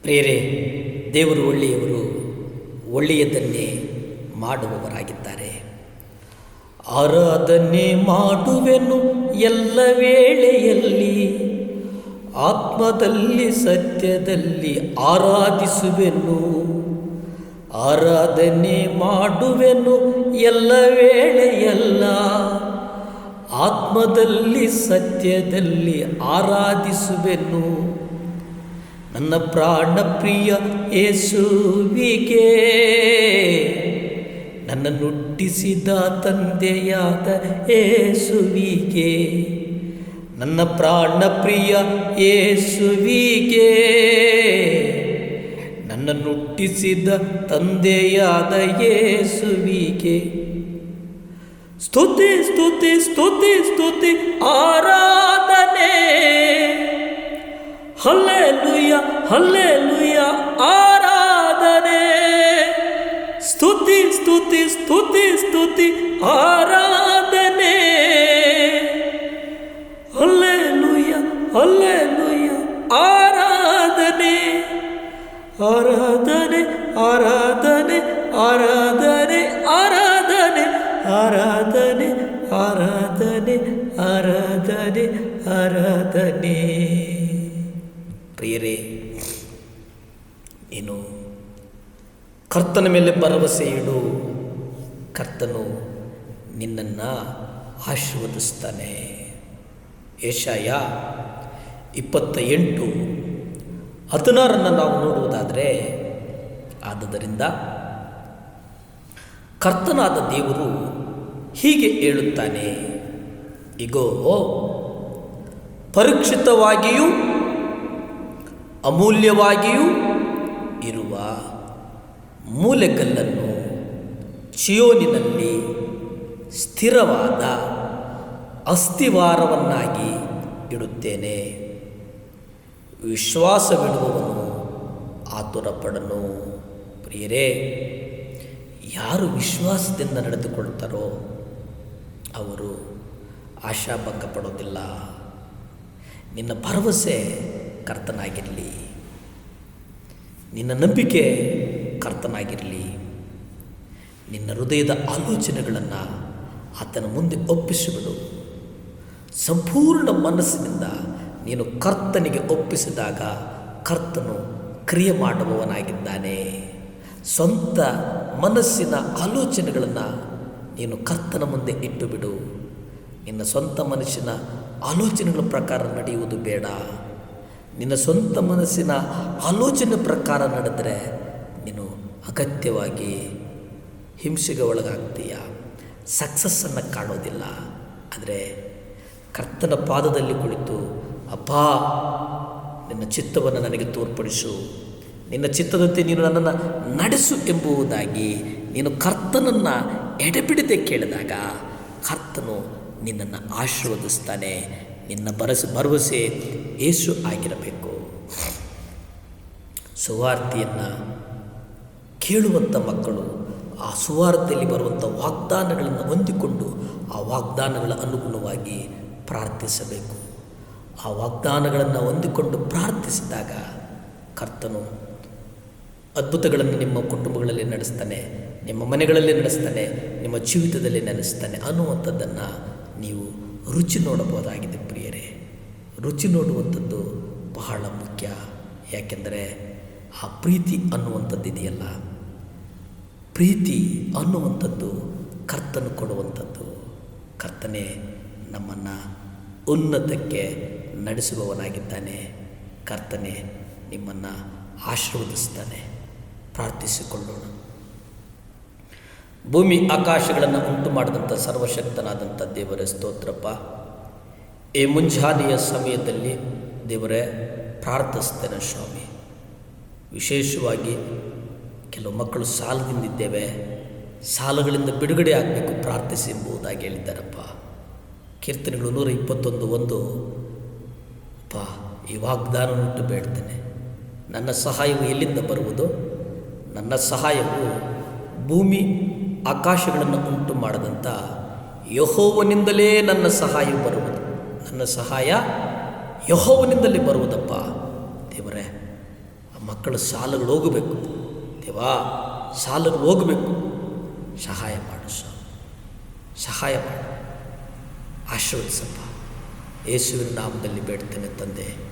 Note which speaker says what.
Speaker 1: ಪ್ರಿಯರೇ, ದೇವರು ಒಳ್ಳೆಯವರು, ಒಳ್ಳೆಯದನ್ನೇ ಮಾಡುವವರಾಗಿದ್ದಾರೆ. ಆರಾಧನೆ ಮಾಡುವೆನು ಎಲ್ಲ ವೇಳೆಯಲ್ಲಿ, ಆತ್ಮದಲ್ಲಿ ಸತ್ಯದಲ್ಲಿ ಆರಾಧಿಸುವೆನು. ಆರಾಧನೆ ಮಾಡುವೆನು ಎಲ್ಲ ವೇಳೆಯಲ್ಲ, ಆತ್ಮದಲ್ಲಿ ಸತ್ಯದಲ್ಲಿ ಆರಾಧಿಸುವೆನು. ನನ್ನ ಪ್ರಾಣ ಪ್ರಿಯ ಯೇಸುವಿಗೆ, ನನ್ನನ್ನು ಹುಟ್ಟಿಸಿದ ತಂದೆಯಾದ ಯೇಸುವಿಗೆ, ನನ್ನ ಪ್ರಾಣ ಪ್ರಿಯ ಯೇಸುವಿಗೆ, ನನ್ನನ್ನು ಹುಟ್ಟಿಸಿದ ತಂದೆಯಾದ ಯೇಸುವಿಗೆ ಸ್ತುತಿ ಸ್ತುತಿ ಸ್ತುತಿ ಸ್ತುತಿ ಆರಾಧನೆ. ಹಲ್ಲೆಲೂಯ ಹಲ್ಲೆಲೂಯ ಆರಾಧನೆ. ಸ್ತುತಿ ಸ್ತುತಿ ಸ್ತುತಿ ಸ್ತುತಿ ಆರಾಧನೆ. ಹಲ್ಲೆಲೂಯ ಹಲ್ಲೆಲೂಯ ಆರಾಧನೆ. ಆರಾಧನೆ ಆರಾಧನೆ ಆರಾಧನೆ ಆರಾಧನೆ ಆರಾಧನೆ ಆರಾಧನೆ ಆರಾಧನೆ ಆರಾಧನೆ. ಪ್ರಿಯರೇ, ನೀನು ಕರ್ತನ ಮೇಲೆ ಭರವಸೆ ಇಡು. ಕರ್ತನು ನಿನ್ನನ್ನು ಆಶೀರ್ವದಿಸ್ತಾನೆ. ಯೆಶಾಯ 28:16 ನಾವು ನೋಡುವುದಾದರೆ, ಆದುದರಿಂದ ಕರ್ತನಾದ ದೇವರು ಹೀಗೆ ಹೇಳುತ್ತಾನೆ, ಇಗೋ, ಪರೀಕ್ಷಿತವಾಗಿಯೂ ಅಮೂಲ್ಯವಾಗಿಯೂ ಇರುವ ಮೂಲೆಗಲ್ಲನ್ನು ಚೀಯೋನಿನಲ್ಲಿ ಸ್ಥಿರವಾದ ಅಸ್ಥಿವಾರವನ್ನಾಗಿ ಇಡುತ್ತೇನೆ. ವಿಶ್ವಾಸವಿಡುವವನು ಆತುರಪಡನು. ಪ್ರಿಯರೇ, ಯಾರು ವಿಶ್ವಾಸದಿಂದ ನಡೆದುಕೊಳ್ತಾರೋ ಅವರು ಆಶಾಭಂಗ ಪಡೋದಿಲ್ಲ. ನಿನ್ನ ಭರವಸೆ ಕರ್ತನಾಗಿರಲಿ, ನಿನ್ನ ನಂಬಿಕೆ ಕರ್ತನಾಗಿರಲಿ. ನಿನ್ನ ಹೃದಯದ ಆಲೋಚನೆಗಳನ್ನು ಆತನ ಮುಂದೆ ಒಪ್ಪಿಸಿಬಿಡು. ಸಂಪೂರ್ಣ ಮನಸ್ಸಿನಿಂದ ನೀನು ಕರ್ತನಿಗೆ ಒಪ್ಪಿಸಿದಾಗ ಕರ್ತನು ಕ್ರಿಯೆ ಮಾಡುವವನಾಗಿದ್ದಾನೆ. ಸ್ವಂತ ಮನಸ್ಸಿನ ಆಲೋಚನೆಗಳನ್ನು ನೀನು ಕರ್ತನ ಮುಂದೆ ಇಟ್ಟು ಬಿಡು. ನಿನ್ನ ಸ್ವಂತ ಮನಸ್ಸಿನ ಆಲೋಚನೆಗಳ ಪ್ರಕಾರ ನಡೆಯುವುದು ಬೇಡ. ನಿನ್ನ ಸ್ವಂತ ಮನಸ್ಸಿನ ಆಲೋಚನೆ ಪ್ರಕಾರ ನಡೆದರೆ ನೀನು ಅಗತ್ಯವಾಗಿ ಹಿಂಸೆಗೆ ಒಳಗಾಗ್ತೀಯ, ಸಕ್ಸಸ್ಸನ್ನು ಕಾಣೋದಿಲ್ಲ. ಆದರೆ ಕರ್ತನ ಪಾದದಲ್ಲಿ ಕುಳಿತು, ಅಪ್ಪ, ನಿನ್ನ ಚಿತ್ತವನ್ನು ನನಗೆ ತೋರ್ಪಡಿಸು, ನಿನ್ನ ಚಿತ್ತದಂತೆ ನೀನು ನನ್ನನ್ನು ನಡೆಸು ಎಂಬುದಾಗಿ ನೀನು ಕರ್ತನನ್ನು ಎಡೆಬಿಡದೆ ಕೇಳಿದಾಗ ಕರ್ತನು ನಿನ್ನನ್ನು ಆಶೀರ್ವದಿಸ್ತಾನೆ. ನಿನ್ನ ಭರವಸೆ ಯೇಸು ಆಗಿರಬೇಕು. ಸುವಾರ್ತೆಯನ್ನು ಕೇಳುವಂಥ ಮಕ್ಕಳು ಆ ಸುವಾರ್ತೆಯಲ್ಲಿ ಬರುವಂಥ ವಾಗ್ದಾನಗಳನ್ನು ಹೊಂದಿಕೊಂಡು ಆ ವಾಗ್ದಾನಗಳ ಅನುಗುಣವಾಗಿ ಪ್ರಾರ್ಥಿಸಬೇಕು. ಆ ವಾಗ್ದಾನಗಳನ್ನು ಹೊಂದಿಕೊಂಡು ಪ್ರಾರ್ಥಿಸಿದಾಗ ಕರ್ತನು ಅದ್ಭುತಗಳನ್ನು ನಿಮ್ಮ ಕುಟುಂಬಗಳಲ್ಲಿ ನಡೆಸ್ತಾನೆ, ನಿಮ್ಮ ಮನೆಗಳಲ್ಲಿ ನಡೆಸ್ತಾನೆ, ನಿಮ್ಮ ಜೀವಿತದಲ್ಲಿ ನಡೆಸ್ತಾನೆ ಅನ್ನುವಂಥದ್ದನ್ನು ನೀವು ರುಚಿ ನೋಡಬಹುದಾಗಿದೆ. ಪ್ರಿಯರೇ, ರುಚಿ ನೋಡುವಂಥದ್ದು ಬಹಳ ಮುಖ್ಯ. ಯಾಕೆಂದರೆ ಆ ಪ್ರೀತಿ ಅನ್ನುವಂಥದ್ದು ಇದೆಯಲ್ಲ, ಪ್ರೀತಿ ಅನ್ನುವಂಥದ್ದು ಕರ್ತನು ಕೊಡುವಂಥದ್ದು. ಕರ್ತನೇ ನಮ್ಮನ್ನು ಉನ್ನತಕ್ಕೆ ನಡೆಸುವವನಾಗಿದ್ದಾನೆ. ಕರ್ತನೇ ನಿಮ್ಮನ್ನು ಆಶೀರ್ವದಿಸ್ತಾನೆ. ಪ್ರಾರ್ಥಿಸಿಕೊಳ್ಳೋಣ. ಭೂಮಿ ಆಕಾಶಗಳನ್ನು ಉಂಟು ಮಾಡಿದಂಥ ಸರ್ವಶಕ್ತನಾದಂಥ ದೇವರೇ ಸ್ತೋತ್ರಪ್ಪ. ಈ ಮುಂಜಾನೆಯ ಸಮಯದಲ್ಲಿ ದೇವರೇ ಪ್ರಾರ್ಥಿಸ್ತೇನೆ ಸ್ವಾಮಿ. ವಿಶೇಷವಾಗಿ ಕೆಲವು ಮಕ್ಕಳು ಸಾಲದಿಂದಿದ್ದೇವೆ, ಸಾಲಗಳಿಂದ ಬಿಡುಗಡೆ ಆಗಬೇಕು ಪ್ರಾರ್ಥಿಸಿ ಎಂಬುದಾಗಿ ಹೇಳಿದ್ದಾರಪ್ಪ. ಕೀರ್ತನೆಗಳು 121:1 ಅಪ್ಪ, ಈ ವಾಗ್ದಾನವನ್ನಿಟ್ಟು ಬೇಡ್ತೇನೆ. ನನ್ನ ಸಹಾಯವು ಎಲ್ಲಿಂದ ಬರುವುದು? ನನ್ನ ಸಹಾಯವು ಭೂಮಿ ಆಕಾಶಗಳನ್ನು ಉಂಟು ಮಾಡದಂಥ ಯೆಹೋವನಿಂದಲೇ ನನ್ನ ಸಹಾಯ ಬರುವುದು. ನನ್ನ ಸಹಾಯ ಯೆಹೋವನಿಂದಲೇ ಬರುವುದಪ್ಪ. ದೇವರೇ, ಆ ಮಕ್ಕಳ ಸಾಲಗಳು ಹೋಗಬೇಕು ದೇವಾ, ಸಾಲಗಳು ಹೋಗಬೇಕು. ಸಹಾಯ ಮಾಡು ಸ್ವಾಮಿ, ಸಹಾಯ ಮಾಡು, ಆಶೀರ್ವದಿಸಪ್ಪ. ಯೇಸುವಿನ ನಾಮದಲ್ಲಿ ಬೇಡ್ತೇನೆ ತಂದೆ.